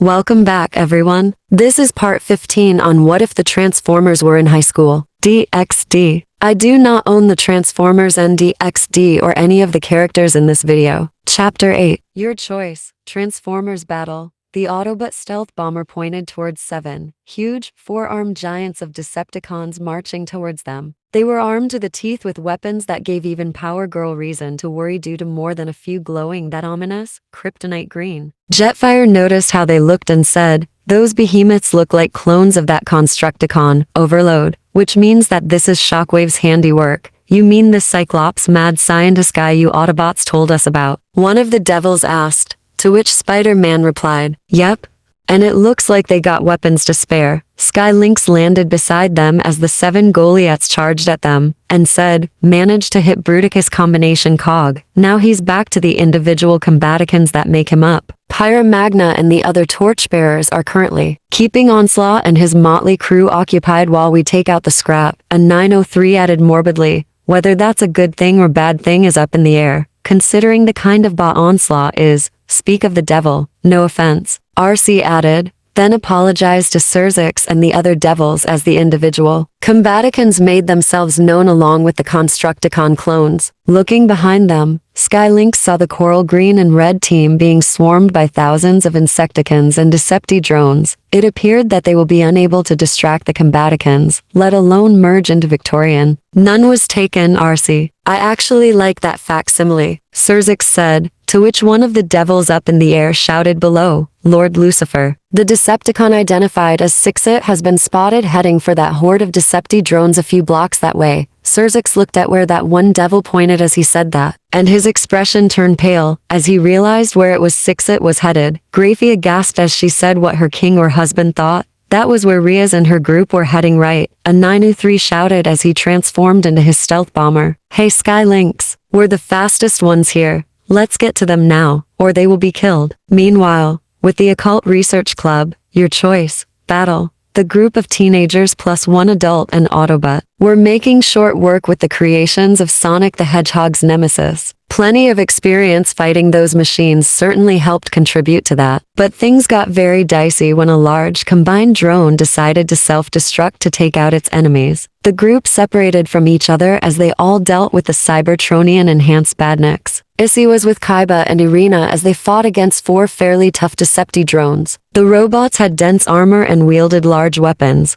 Welcome back, everyone. This is part 15 on what if the Transformers were in high school. DXD. I do not own the Transformers and DXD or any of the characters in this video. Chapter 8. Your choice. Transformers Battle. The Autobot stealth bomber pointed towards 7 huge, four-armed giants of Decepticons marching towards them. They were armed to the teeth with weapons that gave even Power Girl reason to worry due to more than a few glowing that ominous, kryptonite green. Jetfire noticed how they looked and said, "Those behemoths look like clones of that Constructicon, Overload, which means that this is Shockwave's handiwork. You mean this Cyclops mad scientist guy you Autobots told us about?" One of the devils asked, to which Spider-Man replied, "Yep. And it looks like they got weapons to spare." Sky Lynx landed beside them as the 7 Goliaths charged at them, and said, "Managed to hit Bruticus combination cog. Now he's back to the individual combaticons that make him up." Pyra Magna and the other torchbearers are currently keeping Onslaught and his motley crew occupied while we take out the scrap, and 903 added morbidly, "Whether that's a good thing or bad thing is up in the air, considering the kind of bot Onslaught is. Speak of the devil, no offense." RC added, then apologized to Surzix and the other devils as the individual combaticons made themselves known along with the Constructicon clones. Looking behind them, Sky Lynx saw the coral green and red team being swarmed by thousands of Insecticons and Decepti-drones. It appeared that they will be unable to distract the combaticons, let alone merge into Victorian. None was taken, RC. "I actually like that facsimile," Surzix said, to which one of the devils up in the air shouted below, "Lord Lucifer." The Decepticon identified as Sixit has been spotted heading for that horde of Decepti-drones a few blocks that way. Surzix looked at where that one devil pointed as he said that, and his expression turned pale as he realized where it was Sixit was headed. Graphia gasped as she said what her king or husband thought. That was where Riaz and her group were heading right. A 903 shouted as he transformed into his stealth bomber. "Hey Sky Lynx, we're the fastest ones here. Let's get to them now, or they will be killed." Meanwhile, with the Occult Research Club, Your Choice, Battle, the group of teenagers plus one adult and Autobot were making short work with the creations of Sonic the Hedgehog's nemesis. Plenty of experience fighting those machines certainly helped contribute to that. But things got very dicey when a large, combined drone decided to self-destruct to take out its enemies. The group separated from each other as they all dealt with the Cybertronian-enhanced badniks. Issy was with Kaiba and Irina as they fought against 4 fairly tough Decepti-drones. The robots had dense armor and wielded large weapons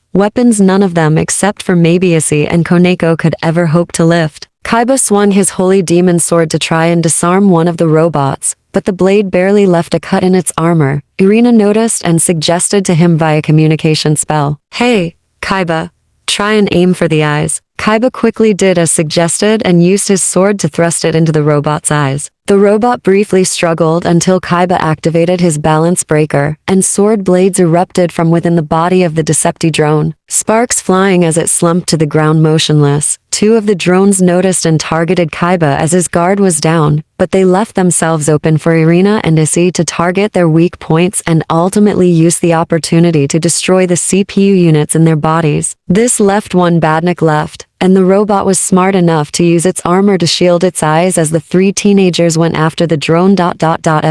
none of them except for maybe Issy and Koneko could ever hope to lift. Kaiba swung his holy demon sword to try and disarm one of the robots, but the blade barely left a cut in its armor. Irina noticed and suggested to him via communication spell, "Hey, Kaiba, try and aim for the eyes." Kaiba quickly did as suggested and used his sword to thrust it into the robot's eyes. The robot briefly struggled until Kaiba activated his balance breaker, and sword blades erupted from within the body of the Decepti drone, sparks flying as it slumped to the ground motionless. 2 of the drones noticed and targeted Kaiba as his guard was down, but they left themselves open for Irina and Issy to target their weak points and ultimately use the opportunity to destroy the CPU units in their bodies. This left one badnik left, and the robot was smart enough to use its armor to shield its eyes as the 3 teenagers went after the drone.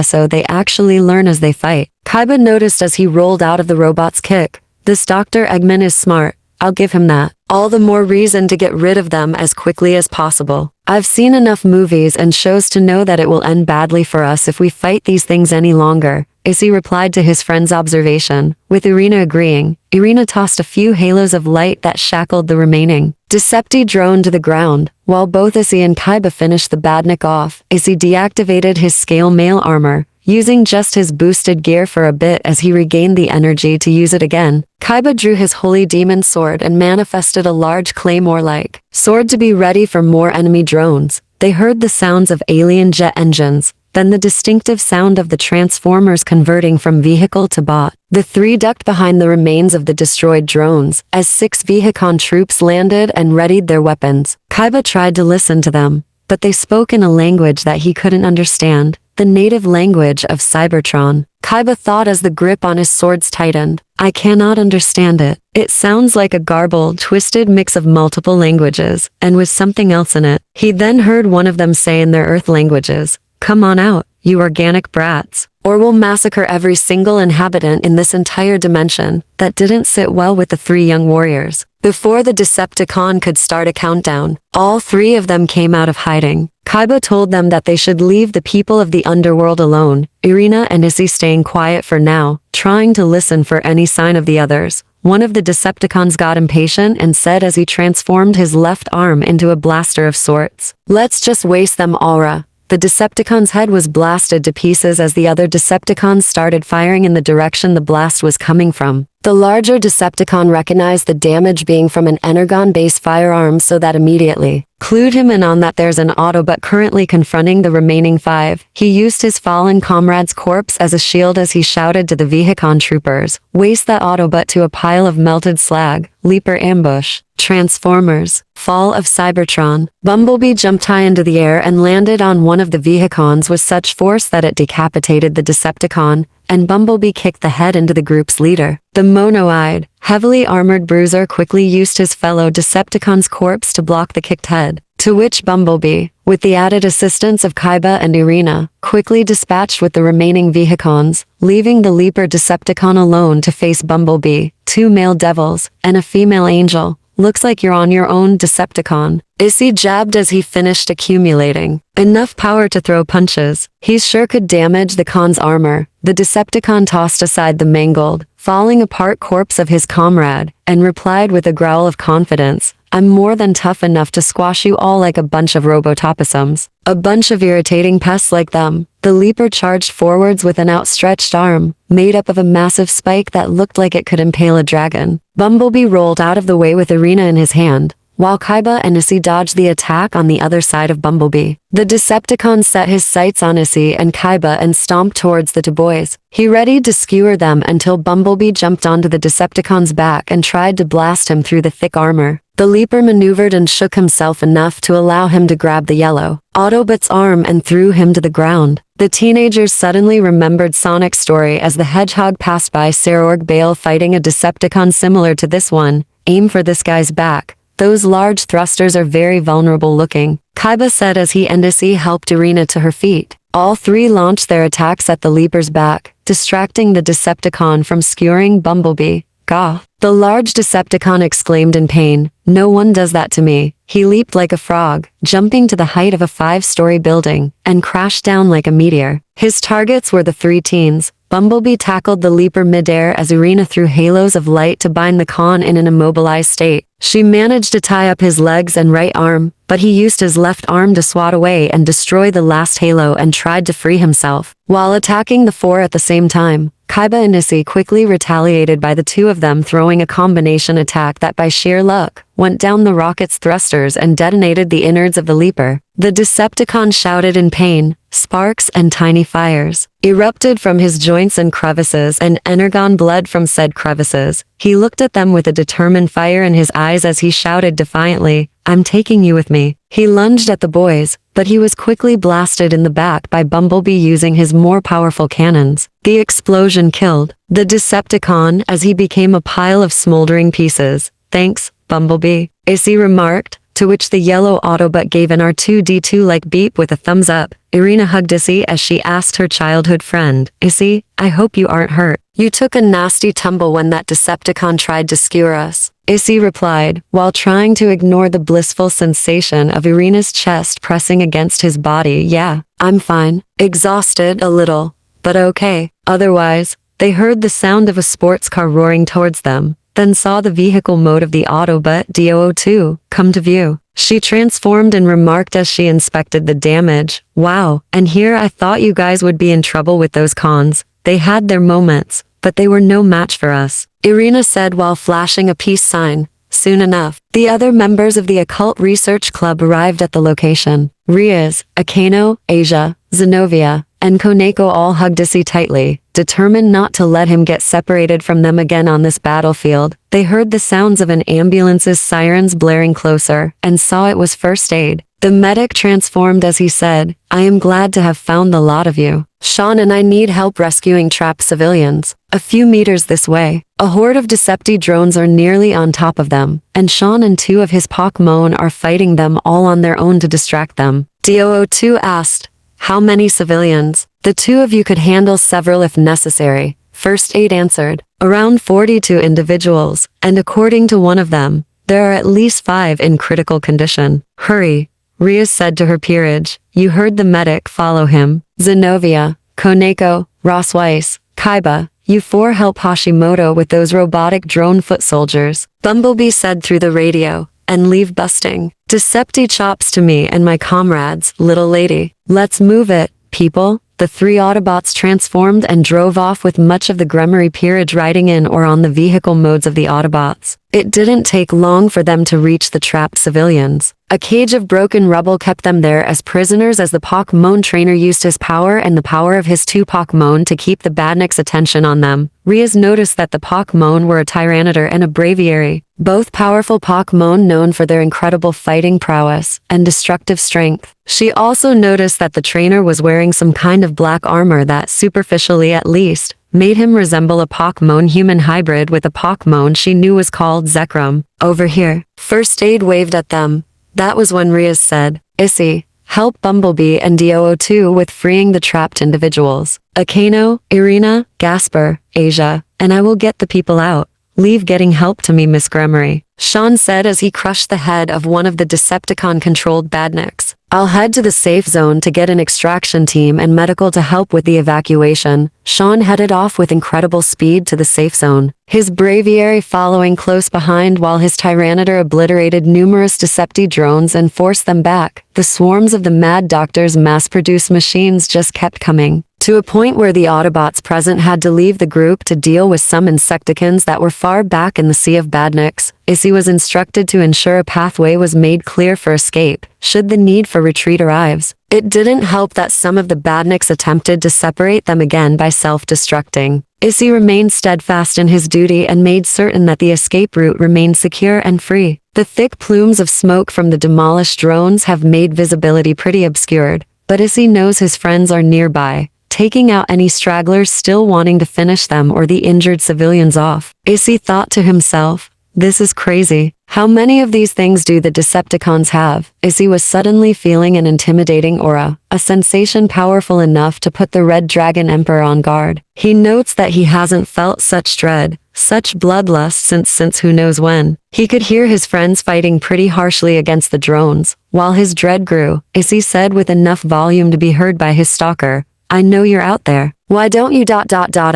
So they actually learn as they fight. Kaiba noticed as he rolled out of the robot's kick. This Dr. Eggman is smart, I'll give him that. All the more reason to get rid of them as quickly as possible. I've seen enough movies and shows to know that it will end badly for us if we fight these things any longer. Issy replied to his friend's observation, with Irina agreeing. Irina tossed a few halos of light that shackled the remaining Decepti drone to the ground, while both Issy and Kaiba finished the badnik off. Issy deactivated his scale mail armor, using just his boosted gear for a bit as he regained the energy to use it again. Kaiba drew his holy demon sword and manifested a large claymore-like sword to be ready for more enemy drones. They heard the sounds of alien jet engines, then the distinctive sound of the Transformers converting from vehicle to bot. The 3 ducked behind the remains of the destroyed drones as 6 Vehicon troops landed and readied their weapons. Kaiba tried to listen to them, but they spoke in a language that he couldn't understand, the native language of Cybertron. Kaiba thought as the grip on his swords tightened, "I cannot understand it. It sounds like a garbled, twisted mix of multiple languages, and with something else in it." He then heard one of them say in their Earth languages, Come on out, you organic brats, or we'll massacre every single inhabitant in this entire dimension. That didn't sit well with the three young warriors. Before the Decepticon could start a countdown, all three of them came out of hiding. Kaiba told them that they should leave the people of the underworld alone, Irina and Issy staying quiet for now, trying to listen for any sign of the others. One of the Decepticons got impatient and said as he transformed his left arm into a blaster of sorts, "Let's just waste them, Aura." The Decepticon's head was blasted to pieces as the other Decepticons started firing in the direction the blast was coming from. The larger Decepticon recognized the damage being from an Energon-based firearm, so that immediately clued him in on that there's an Autobot currently confronting the remaining five. He used his fallen comrade's corpse as a shield as he shouted to the Vehicon troopers, "Waste that Autobot to a pile of melted slag, Leaper ambush." Transformers. Fall of Cybertron. Bumblebee jumped high into the air and landed on one of the Vehicons with such force that it decapitated the Decepticon, and Bumblebee kicked the head into the group's leader. The mono-eyed, heavily armored bruiser quickly used his fellow Decepticon's corpse to block the kicked head, to which Bumblebee, with the added assistance of Kaiba and Irina, quickly dispatched with the remaining Vehicons, leaving the Leaper Decepticon alone to face Bumblebee, two male devils, and a female angel. "Looks like you're on your own, Decepticon," Issy jabbed as he finished accumulating enough power to throw punches. He sure could damage the Khan's armor. The Decepticon tossed aside the mangled, falling apart corpse of his comrade, and replied with a growl of confidence, "I'm more than tough enough to squash you all like a bunch of robotopossums. A bunch of irritating pests like them." The Leaper charged forwards with an outstretched arm, made up of a massive spike that looked like it could impale a dragon. Bumblebee rolled out of the way with Irina in his hand, while Kaiba and Issy dodged the attack on the other side of Bumblebee. The Decepticon set his sights on Issy and Kaiba and stomped towards the two boys. He readied to skewer them until Bumblebee jumped onto the Decepticon's back and tried to blast him through the thick armor. The Leaper maneuvered and shook himself enough to allow him to grab the yellow Autobot's arm and threw him to the ground. The teenagers suddenly remembered Sonic's story as the Hedgehog passed by Sarorg Bale fighting a Decepticon similar to this one. "Aim for this guy's back. Those large thrusters are very vulnerable looking," Kaiba said as he and Issy helped Irina to her feet. All three launched their attacks at the Leaper's back, distracting the Decepticon from skewering Bumblebee. "Gah!" The large Decepticon exclaimed in pain, "No one does that to me." He leaped like a frog, jumping to the height of a 5-story building, and crashed down like a meteor. His targets were the three teens. Bumblebee tackled the Leaper midair as Irina threw halos of light to bind the Khan in an immobilized state. She managed to tie up his legs and right arm, but he used his left arm to swat away and destroy the last halo and tried to free himself. While attacking the four at the same time, Kaiba and Issy quickly retaliated by the two of them throwing a combination attack that by sheer luck went down the rocket's thrusters and detonated the innards of the Leaper. The Decepticon shouted in pain. Sparks and tiny fires erupted from his joints and crevices, and Energon bled from said crevices. He looked at them with a determined fire in his eyes as he shouted defiantly, "I'm taking you with me." He lunged at the boys, but he was quickly blasted in the back by Bumblebee using his more powerful cannons. The explosion killed the Decepticon as he became a pile of smoldering pieces. "Thanks, Bumblebee," Issy remarked, to which the yellow Autobot gave an R2-D2-like beep with a thumbs up. Irina hugged Issy as she asked her childhood friend, "Issy, I hope you aren't hurt. You took a nasty tumble when that Decepticon tried to skewer us," Issy replied, while trying to ignore the blissful sensation of Irina's chest pressing against his body. "Yeah, I'm fine. Exhausted a little, but okay." Otherwise, they heard the sound of a sports car roaring towards them, then saw the vehicle mode of the Autobot D002 come to view. She transformed and remarked as she inspected the damage, "Wow, and here I thought you guys would be in trouble with those cons. They had their moments, but they were no match for us," Irina said while flashing a peace sign. Soon enough, the other members of the Occult Research Club arrived at the location. Riaz, Akano, Asia, Zenobia, and Koneko all hugged Issy tightly, determined not to let him get separated from them again on this battlefield. They heard the sounds of an ambulance's sirens blaring closer, and saw it was first aid. The medic transformed as he said, "I am glad to have found the lot of you. Sean and I need help rescuing trapped civilians. A few meters this way, a horde of Decepti drones are nearly on top of them, and Sean and two of his Pokemon are fighting them all on their own to distract them." D002 asked, How many civilians? The two of you could handle several if necessary. First aid answered. Around 42 individuals, and according to one of them, there are at least 5 in critical condition. Hurry, Ria said to her peerage. You heard the medic, follow him. Zenobia, Koneko, Ross Weiss, Kaiba, you 4 help Hashimoto with those robotic drone foot soldiers. Bumblebee said through the radio, and leave busting. Decepti-chops to me and my comrades, little lady. Let's move it, people. The 3 Autobots transformed and drove off with much of the Gremory peerage riding in or on the vehicle modes of the Autobots. It didn't take long for them to reach the trapped civilians. A cage of broken rubble kept them there as prisoners as the Pokémon trainer used his power and the power of his 2 Pokémon to keep the Badnik's attention on them. Riaz noticed that the Pokémon were a Tyranitar and a Braviary, both powerful Pokémon known for their incredible fighting prowess and destructive strength. She also noticed that the trainer was wearing some kind of black armor that, superficially at least, made him resemble a Pokémon human hybrid with a Pokémon she knew was called Zekrom. Over here. First aid waved at them. That was when Riaz said, Issy, help Bumblebee and DO02 with freeing the trapped individuals. Akano, Irina, Gasper, Asia, and I will get the people out. Leave getting help to me, Miss Gremory, Sean said as he crushed the head of one of the Decepticon-controlled Badniks. I'll head to the safe zone to get an extraction team and medical to help with the evacuation. Sean headed off with incredible speed to the safe zone, his Braviary following close behind while his Tyranitar obliterated numerous Decepti drones and forced them back. The swarms of the Mad Doctor's mass-produced machines just kept coming, to a point where the Autobots present had to leave the group to deal with some Insecticons that were far back in the Sea of Badniks. Issy was instructed to ensure a pathway was made clear for escape, should the need for retreat arrives. It didn't help that some of the Badniks attempted to separate them again by self-destructing. Issy remained steadfast in his duty and made certain that the escape route remained secure and free. The thick plumes of smoke from the demolished drones have made visibility pretty obscured, but Issy knows his friends are nearby, taking out any stragglers still wanting to finish them or the injured civilians off. Issy thought to himself, this is crazy. How many of these things do the Decepticons have? Issy was suddenly feeling an intimidating aura, a sensation powerful enough to put the Red Dragon Emperor on guard. He notes that he hasn't felt such dread, such bloodlust since who knows when. He could hear his friends fighting pretty harshly against the drones. While his dread grew, Issy said with enough volume to be heard by his stalker, I know you're out there. Why don't you ...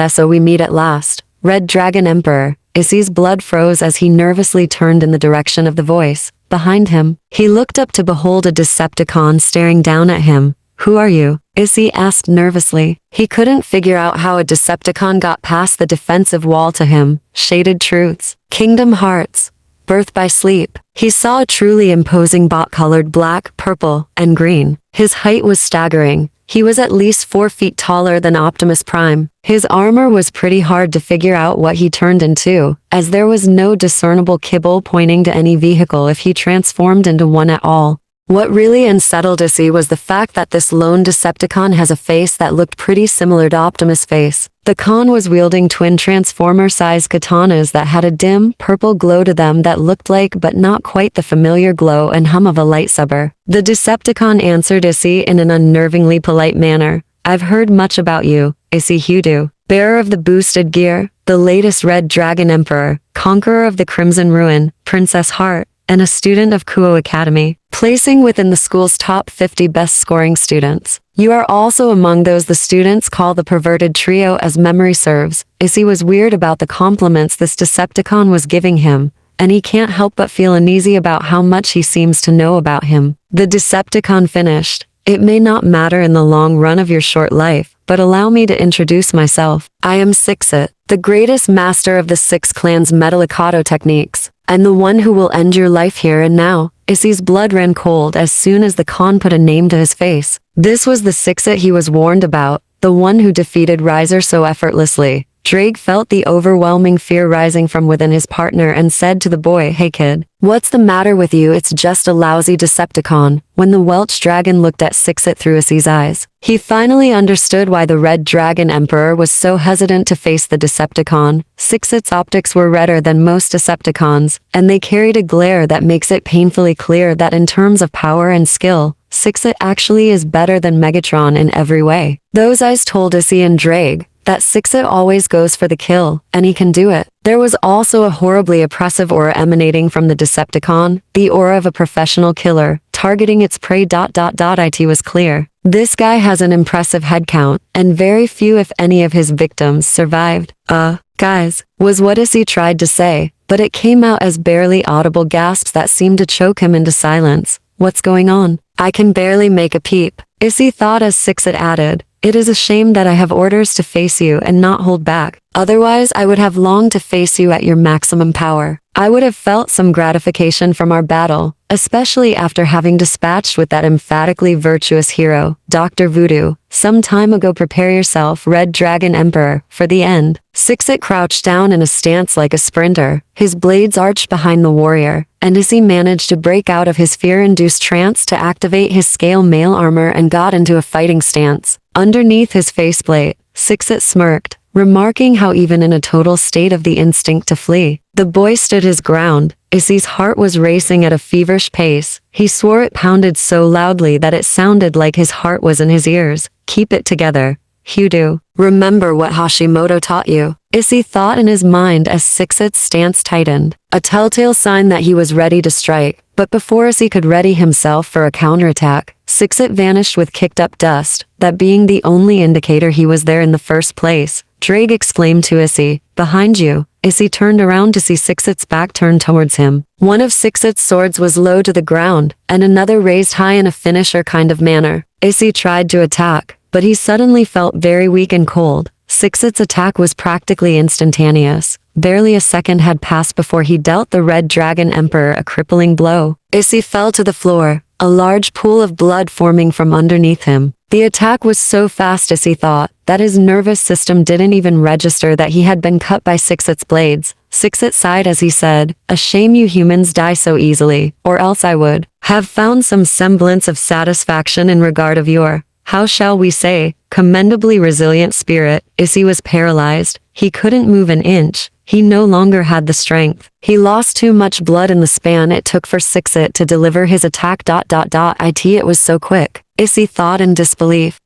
so we meet at last? Red Dragon Emperor. Issy's blood froze as he nervously turned in the direction of the voice. Behind him, he looked up to behold a Decepticon staring down at him. Who are you? Issy asked nervously. He couldn't figure out how a Decepticon got past the defensive wall to him. Shaded Truths. Kingdom Hearts. Birth by Sleep. He saw a truly imposing bot-colored black, purple, and green. His height was staggering. He was at least 4 feet taller than Optimus Prime. His armor was pretty hard to figure out what he turned into, as there was no discernible kibble pointing to any vehicle if he transformed into one at all. What really unsettled Issy was the fact that this lone Decepticon has a face that looked pretty similar to Optimus' face. The Con was wielding twin Transformer-sized katanas that had a dim, purple glow to them that looked like but not quite the familiar glow and hum of a lightsaber. The Decepticon answered Issy in an unnervingly polite manner. I've heard much about you, Issy Hudu, bearer of the boosted gear, the latest Red Dragon Emperor, conqueror of the Crimson Ruin, Princess Heart, and a student of Kuo Academy, placing within the school's top 50 best-scoring students. You are also among those the students call the perverted trio as memory serves. Issy was weird about the compliments this Decepticon was giving him, and he can't help but feel uneasy about how much he seems to know about him. The Decepticon finished. It may not matter in the long run of your short life, but allow me to introduce myself. I am Sixit, the greatest master of the 6 clans' Metallicato techniques. I'm the one who will end your life here and now. Issy's blood ran cold as soon as the Khan put a name to his face. This was the Sixit he was warned about, the one who defeated Riser so effortlessly. Drake felt the overwhelming fear rising from within his partner and said to the boy, Hey kid, what's the matter with you? It's just a lousy Decepticon. When the Welch Dragon looked at Sixit through Issy's eyes, he finally understood why the Red Dragon Emperor was so hesitant to face the Decepticon. Sixit's optics were redder than most Decepticons, and they carried a glare that makes it painfully clear that in terms of power and skill, Sixit actually is better than Megatron in every way. Those eyes told Issy and Drake that Sixit always goes for the kill, and he can do it. There was also a horribly oppressive aura emanating from the Decepticon, the aura of a professional killer, targeting its prey. It was clear. This guy has an impressive head count, and very few if any of his victims survived. Guys, was what Issy tried to say, but it came out as barely audible gasps that seemed to choke him into silence. What's going on? I can barely make a peep, Issy thought as Sixit added. It is a shame that I have orders to face you and not hold back. Otherwise, I would have longed to face you at your maximum power. I would have felt some gratification from our battle, especially after having dispatched with that emphatically virtuous hero, Dr. Voodoo, some time ago. Prepare yourself, Red Dragon Emperor, for the end. Sixit crouched down in a stance like a sprinter, his blades arched behind the warrior, and as he managed to break out of his fear-induced trance to activate his scale mail armor and got into a fighting stance. Underneath his faceplate, Sixit smirked, remarking how even in a total state of the instinct to flee, the boy stood his ground. Issy's heart was racing at a feverish pace. He swore it pounded so loudly that it sounded like his heart was in his ears. Keep it together, Hoodoo. Remember what Hashimoto taught you, Issy thought in his mind as Sixit's stance tightened, a telltale sign that he was ready to strike. But before Issy could ready himself for a counterattack, Sixit vanished with kicked up dust, that being the only indicator he was there in the first place. Drake exclaimed to Issy, "Behind you." Issy turned around to see Sixit's back turned towards him. One of Sixit's swords was low to the ground, and another raised high in a finisher kind of manner. Issy tried to attack, but he suddenly felt very weak and cold. Sixit's attack was practically instantaneous. Barely a second had passed before he dealt the Red Dragon Emperor a crippling blow. Issy fell to the floor, a large pool of blood forming from underneath him. The attack was so fast, Issy thought, that his nervous system didn't even register that he had been cut by Sixit's blades. Sixit sighed as he said, "A shame you humans die so easily, or else I would have found some semblance of satisfaction in regard of your, how shall we say, commendably resilient spirit." Issy was paralyzed. He couldn't move an inch. He no longer had the strength. He lost too much blood in the span it took for Sixit to deliver his attack. It was so quick. Issy thought in disbelief.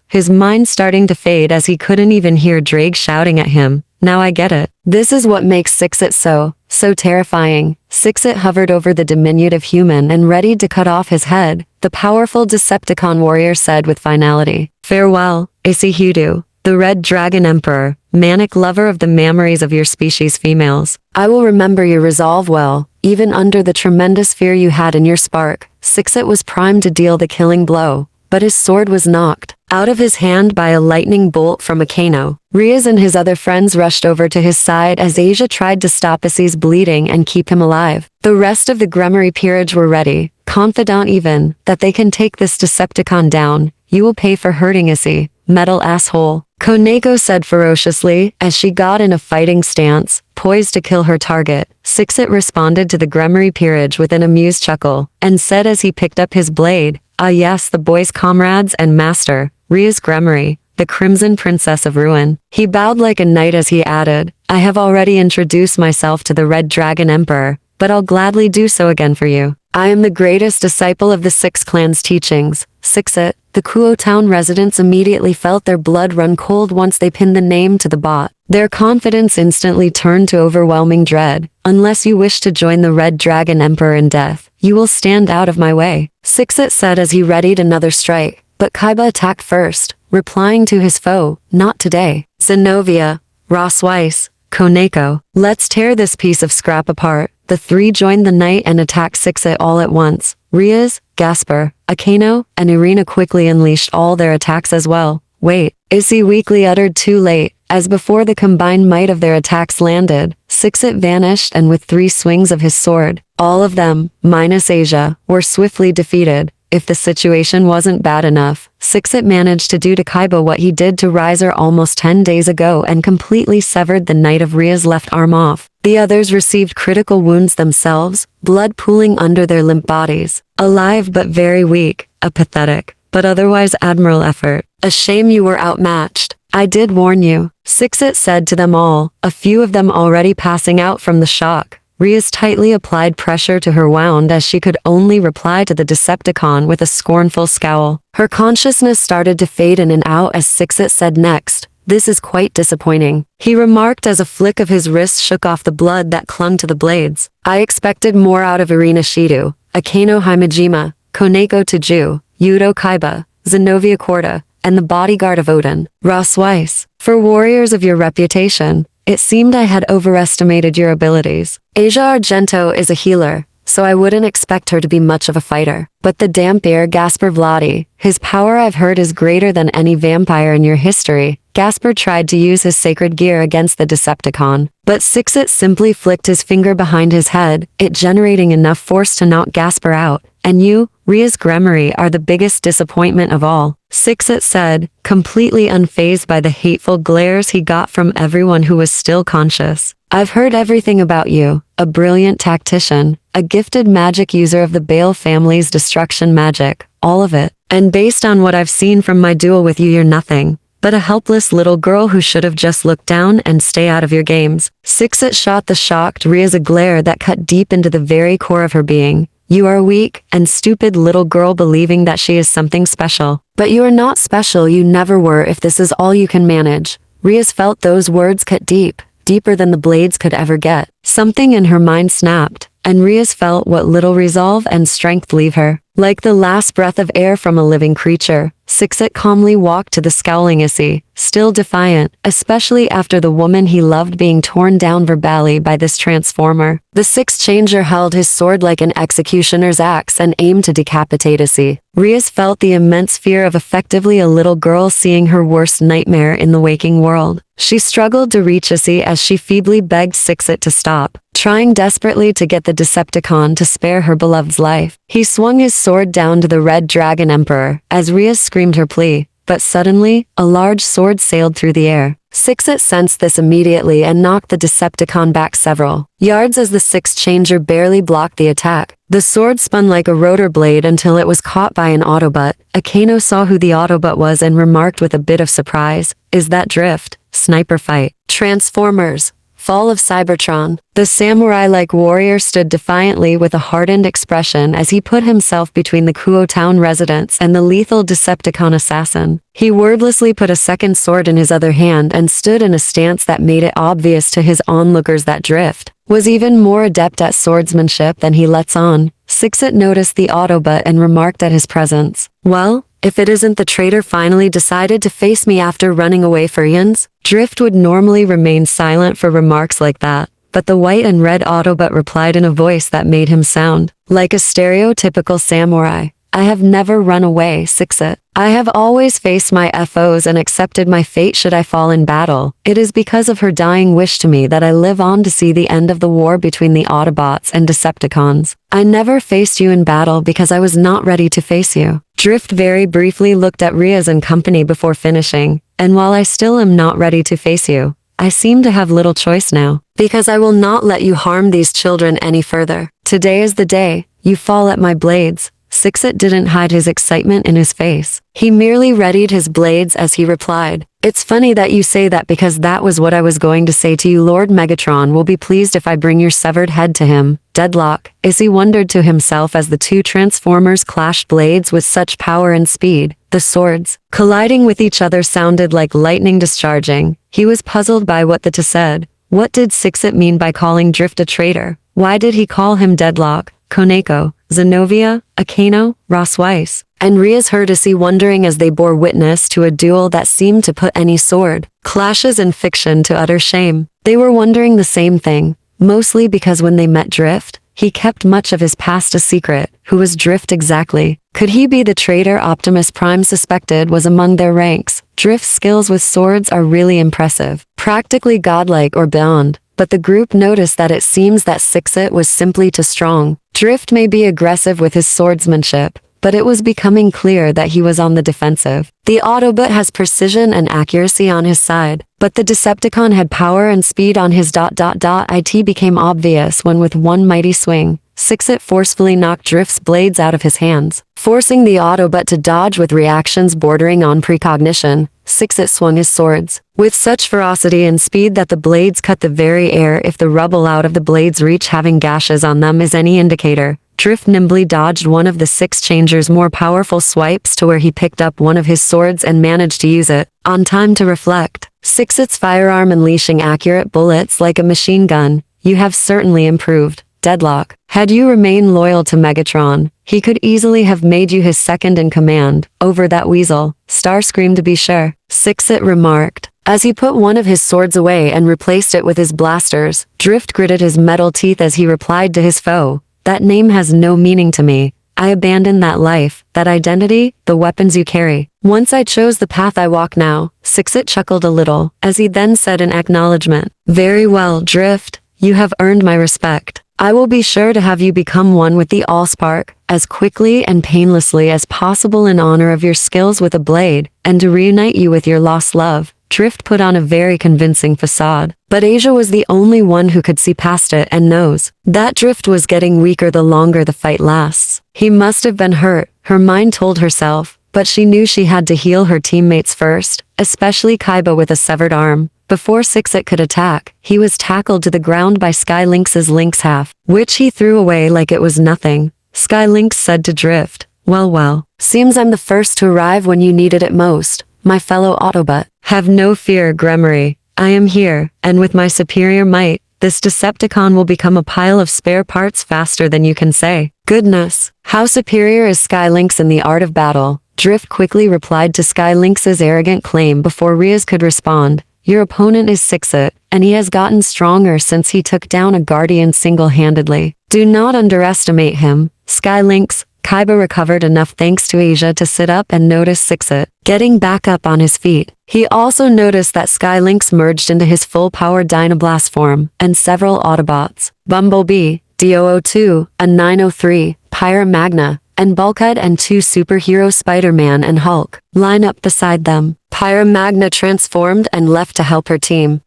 His mind starting to fade as he couldn't even hear Drake shouting at him. Now I get it. This is what makes Sixit so terrifying. Sixit hovered over the diminutive human and readied to cut off his head. The powerful Decepticon warrior said with finality, "Farewell, Issy Hoodoo, the Red Dragon Emperor, manic lover of the memories of your species females. I will remember your resolve well, even under the tremendous fear you had in your spark." Sixit was primed to deal the killing blow, but his sword was knocked out of his hand by a lightning bolt from a Kano. Riaz and his other friends rushed over to his side as Asia tried to stop Issy's bleeding and keep him alive. The rest of the Gremory peerage were ready, confident even, that they can take this Decepticon down. "You will pay for hurting Issy, metal asshole," Koneko said ferociously as she got in a fighting stance, poised to kill her target. Sixit responded to the Gremory peerage with an amused chuckle, and said as he picked up his blade, "Ah yes, the boy's comrades and master, Riaz Gremory, the Crimson Princess of Ruin." He bowed like a knight as he added, "I have already introduced myself to the Red Dragon Emperor, but I'll gladly do so again for you. I am the greatest disciple of the Six Clans' teachings, Sixit." The Kuo town residents immediately felt their blood run cold once they pinned the name to the bot. Their confidence instantly turned to overwhelming dread. "Unless you wish to join the Red Dragon Emperor in death, you will stand out of my way," Sixit said as he readied another strike. But Kaiba attacked first, replying to his foe, "Not today. Zenobia, Ross Weiss, Koneko, let's tear this piece of scrap apart." The three joined the knight and attacked Sixit all at once. Riaz, Gasper, Akano, and Irina quickly unleashed all their attacks as well. "Wait," Issy weakly uttered too late, as before the combined might of their attacks landed, Sixit vanished and with 3 swings of his sword, all of them, minus Asia, were swiftly defeated. If the situation wasn't bad enough, Sixit managed to do to Kaiba what he did to Riser almost 10 days ago and completely severed the Knight of Ria's left arm off. The others received critical wounds themselves, blood pooling under their limp bodies. Alive but very weak, a pathetic, but otherwise admirable effort. "A shame you were outmatched. I did warn you," Sixit said to them all, a few of them already passing out from the shock. Ria's tightly applied pressure to her wound as she could only reply to the Decepticon with a scornful scowl. Her consciousness started to fade in and out as Sixit said next, "This is quite disappointing," he remarked as a flick of his wrist shook off the blood that clung to the blades. "I expected more out of Irina Shido, Akeno Himejima, Koneko Taju, Yudo Kaiba, Zenobia Korda, and the bodyguard of Odin, Ross Weiss. For warriors of your reputation, it seemed I had overestimated your abilities. Asia Argento is a healer, so I wouldn't expect her to be much of a fighter. But the Dampier Gasper Vladi, his power I've heard is greater than any vampire in your history." Gasper tried to use his sacred gear against the Decepticon, but Sixit simply flicked his finger behind his head, it generating enough force to knock Gasper out. "And you, Ria's Gremory, are the biggest disappointment of all," Sixit said, completely unfazed by the hateful glares he got from everyone who was still conscious. "I've heard everything about you, a brilliant tactician, a gifted magic user of the Bale family's destruction magic, all of it. And based on what I've seen from my duel with you, you're nothing but a helpless little girl who should have just looked down and stay out of your games." Sixit shot the shocked Ria's a glare that cut deep into the very core of her being. "You are a weak and stupid little girl believing that she is something special. But you are not special, you never were if this is all you can manage." Ria's felt those words cut deep, deeper than the blades could ever get. Something in her mind snapped, and Ria's felt what little resolve and strength leave her. Like the last breath of air from a living creature, Sixit calmly walked to the scowling Issy, still defiant, especially after the woman he loved being torn down verbally by this transformer. The Sixth Changer held his sword like an executioner's axe and aimed to decapitate Issy. Rias felt the immense fear of effectively a little girl seeing her worst nightmare in the waking world. She struggled to reach Issy as she feebly begged Sixit to stop, trying desperately to get the Decepticon to spare her beloved's life. He swung his sword down to the Red Dragon Emperor as Rias screamed her plea, but suddenly, a large sword sailed through the air. Sixit sensed this immediately and knocked the Decepticon back several yards as the Sixth Changer barely blocked the attack. The sword spun like a rotor blade until it was caught by an Autobot. Akeno saw who the Autobot was and remarked with a bit of surprise, "Is that Drift? Sniper fight. Transformers. Fall of Cybertron." The samurai-like warrior stood defiantly with a hardened expression as he put himself between the Kuo town residents and the lethal Decepticon assassin. He wordlessly put a second sword in his other hand and stood in a stance that made it obvious to his onlookers that Drift was even more adept at swordsmanship than he lets on. Sixit noticed the Autobot and remarked at his presence, "Well, if it isn't the traitor finally decided to face me after running away for Ians?" Drift would normally remain silent for remarks like that, but the white and red Autobot replied in a voice that made him sound like a stereotypical samurai. "I have never run away, Sixit. I have always faced my FOs and accepted my fate should I fall in battle. It is because of her dying wish to me that I live on to see the end of the war between the Autobots and Decepticons. I never faced you in battle because I was not ready to face you." Drift very briefly looked at Rias and company before finishing, "And while I still am not ready to face you, I seem to have little choice now, because I will not let you harm these children any further. Today is the day you fall at my blades." Sixit didn't hide his excitement in his face. He merely readied his blades as he replied, "It's funny that you say that because that was what I was going to say to you. Lord Megatron will be pleased if I bring your severed head to him." Deadlock, Issy wondered to himself as the two Transformers clashed blades with such power and speed. The swords, colliding with each other, sounded like lightning discharging. He was puzzled by what the T said. What did Sixit mean by calling Drift a traitor? Why did he call him Deadlock, Koneko, Zenobia, Akeno, Ross Weiss? And Rias heard Issy wondering as they bore witness to a duel that seemed to put any sword clashes in fiction to utter shame. They were wondering the same thing, mostly because when they met Drift, he kept much of his past a secret. Who was Drift exactly? Could he be the traitor Optimus Prime suspected was among their ranks? Drift's skills with swords are really impressive, practically godlike or beyond. But the group noticed that it seems that Sixit was simply too strong. Drift may be aggressive with his swordsmanship, but it was becoming clear that he was on the defensive. The Autobot has precision and accuracy on his side, but the Decepticon had power and speed on his. It became obvious when with one mighty swing, Sixit forcefully knocked Drift's blades out of his hands, forcing the Autobot to dodge with reactions bordering on precognition. Sixit swung his swords with such ferocity and speed that the blades cut the very air. If the rubble out of the blades' reach having gashes on them is any indicator, Drift nimbly dodged one of the Six Changer's more powerful swipes to where he picked up one of his swords and managed to use it on time to reflect Sixit's firearm, unleashing accurate bullets like a machine gun. You have certainly improved. Deadlock. Had you remained loyal to Megatron, he could easily have made you his second in command over that weasel. Starscream to be sure, Sixit remarked, as he put one of his swords away and replaced it with his blasters. Drift gritted his metal teeth as he replied to his foe, "That name has no meaning to me. I abandoned that life, that identity, the weapons you carry. Once I chose the path I walk now." Sixit chuckled a little, as he then said in acknowledgement, "Very well, Drift. You have earned my respect. I will be sure to have you become one with the Allspark as quickly and painlessly as possible in honor of your skills with a blade, and to reunite you with your lost love." Drift put on a very convincing facade, but Asia was the only one who could see past it and knows that Drift was getting weaker the longer the fight lasts. He must have been hurt, her mind told herself, but she knew she had to heal her teammates first, especially Kaiba with a severed arm. Before Sixit could attack, he was tackled to the ground by Skylynx's Lynx half, which he threw away like it was nothing. Skylynx said to Drift, well, seems I'm the first to arrive when you needed it most, my fellow Autobot. Have no fear, Gremory. I am here, and with my superior might, this Decepticon will become a pile of spare parts faster than you can say." Goodness, how superior is Skylynx in the art of battle? Drift quickly replied to Skylynx's arrogant claim before Riaz could respond. Your opponent is Sixit, and he has gotten stronger since he took down a Guardian single-handedly. Do not underestimate him. Skylynx. Kaiba recovered enough thanks to Asia to sit up and notice Sixit getting back up on his feet. He also noticed that Skylynx merged into his full-power Dynablast form, and several Autobots, Bumblebee, D002, a 903, Pyra Magna, and Bulkhead, and two superheroes Spider-Man and Hulk, line up beside them. Pyra Magna transformed and left to help her team.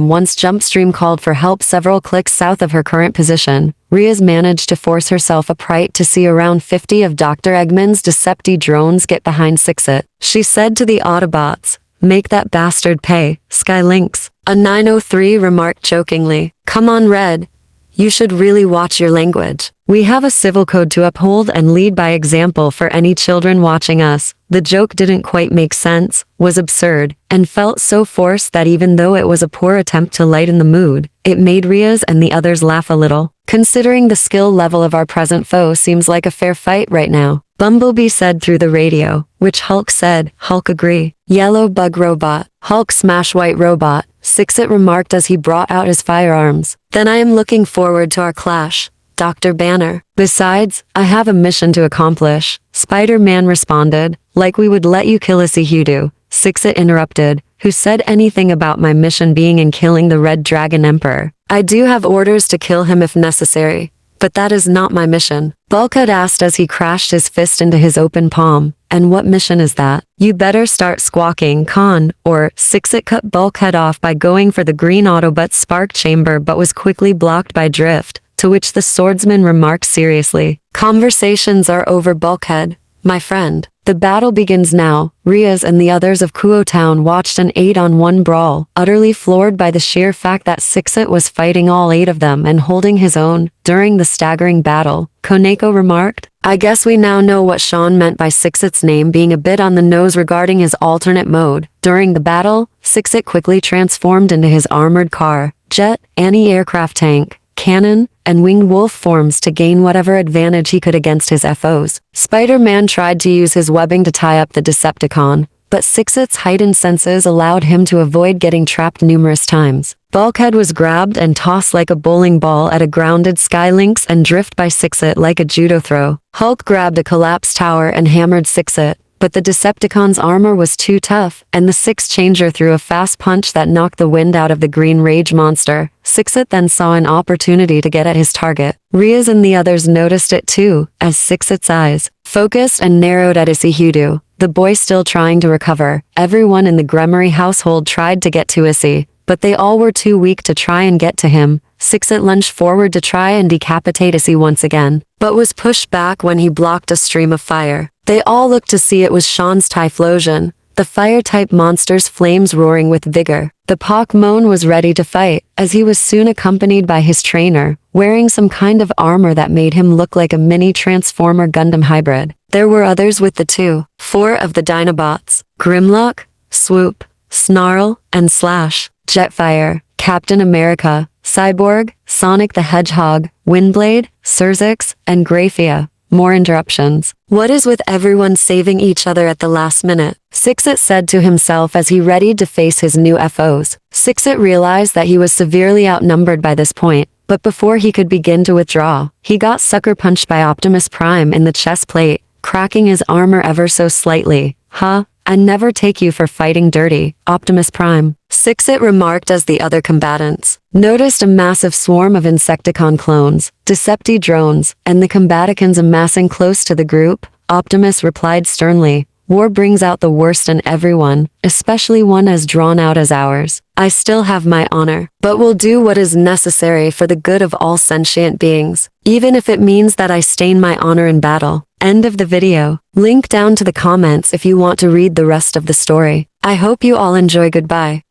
Once Jumpstream called for help several clicks south of her current position. Riaz managed to force herself upright to see around 50 of Dr. Eggman's Decepti drones get behind Sixit. She said to the Autobots, "Make that bastard pay." Skylynx, a 903, remarked jokingly, "Come on, Red. You should really watch your language. We have a civil code to uphold and lead by example for any children watching us." The joke didn't quite make sense, was absurd, and felt so forced that even though it was a poor attempt to lighten the mood, it made Riaz and the others laugh a little. "Considering the skill level of our present foe, seems like a fair fight right now," Bumblebee said through the radio, which Hulk said. Hulk agree. "Yellow bug robot. Hulk smash white robot," Sixit remarked as he brought out his firearms. "Then I am looking forward to our clash, Dr. Banner. Besides, I have a mission to accomplish," Spider-Man responded. "Like we would let you kill a Sehudu," Sixit interrupted, "who said anything about my mission being in killing the Red Dragon Emperor. I do have orders to kill him if necessary, but that is not my mission." Bulkhead asked as he crashed his fist into his open palm. "And what mission is that?" "You better start squawking, Con, or..." Sixit cut Bulkhead off by going for the green Autobot spark chamber but was quickly blocked by Drift, to which the swordsman remarked seriously, "Conversations are over, Bulkhead. My friend. The battle begins now." Riaz and the others of Kuo Town watched an 8-on-1 brawl, utterly floored by the sheer fact that Sixit was fighting all 8 of them and holding his own. During the staggering battle, Koneko remarked, "I guess we now know what Sean meant by Sixit's name being a bit on the nose regarding his alternate mode." During the battle, Sixit quickly transformed into his armored car, jet, anti-aircraft tank, cannon, and winged wolf forms to gain whatever advantage he could against his FOs. Spider-Man tried to use his webbing to tie up the Decepticon, but Sixit's heightened senses allowed him to avoid getting trapped numerous times. Bulkhead was grabbed and tossed like a bowling ball at a grounded Skylynx and drift by Sixit like a judo throw. Hulk grabbed a collapsed tower and hammered Sixit, but the Decepticon's armor was too tough, and the Six Changer threw a fast punch that knocked the wind out of the green rage monster. Sixit then saw an opportunity to get at his target. Riaz and the others noticed it too, as Sixit's eyes focused and narrowed at Isihudu, the boy still trying to recover. Everyone in the Gremory household tried to get to Issy, but they all were too weak to try and get to him. Sixit lunged forward to try and decapitate Issy once again, but was pushed back when he blocked a stream of fire. They all looked to see it was Sean's Typhlosion, the fire-type monster's flames roaring with vigor. The Pokemon was ready to fight, as he was soon accompanied by his trainer, wearing some kind of armor that made him look like a mini Transformer Gundam hybrid. There were others with the 4 of the Dinobots: Grimlock, Swoop, Snarl, and Slash, Jetfire, Captain America, Cyborg, Sonic the Hedgehog, Windblade, Surzix, and Graphia. More interruptions. What is with everyone saving each other at the last minute? Sixit said to himself as he readied to face his new FOs. Sixit realized that he was severely outnumbered by this point, but before he could begin to withdraw, he got sucker punched by Optimus Prime in the chest plate, cracking his armor ever so slightly. Huh? I never take you for fighting dirty, Optimus Prime. Sixit remarked as the other combatants noticed a massive swarm of Insecticon clones, Decepti drones, and the Combaticons amassing close to the group. Optimus replied sternly, "War brings out the worst in everyone, especially one as drawn out as ours. I still have my honor, but will do what is necessary for the good of all sentient beings, even if it means that I stain my honor in battle." End of the video. Link down to the comments if you want to read the rest of the story. I hope you all enjoy. Goodbye.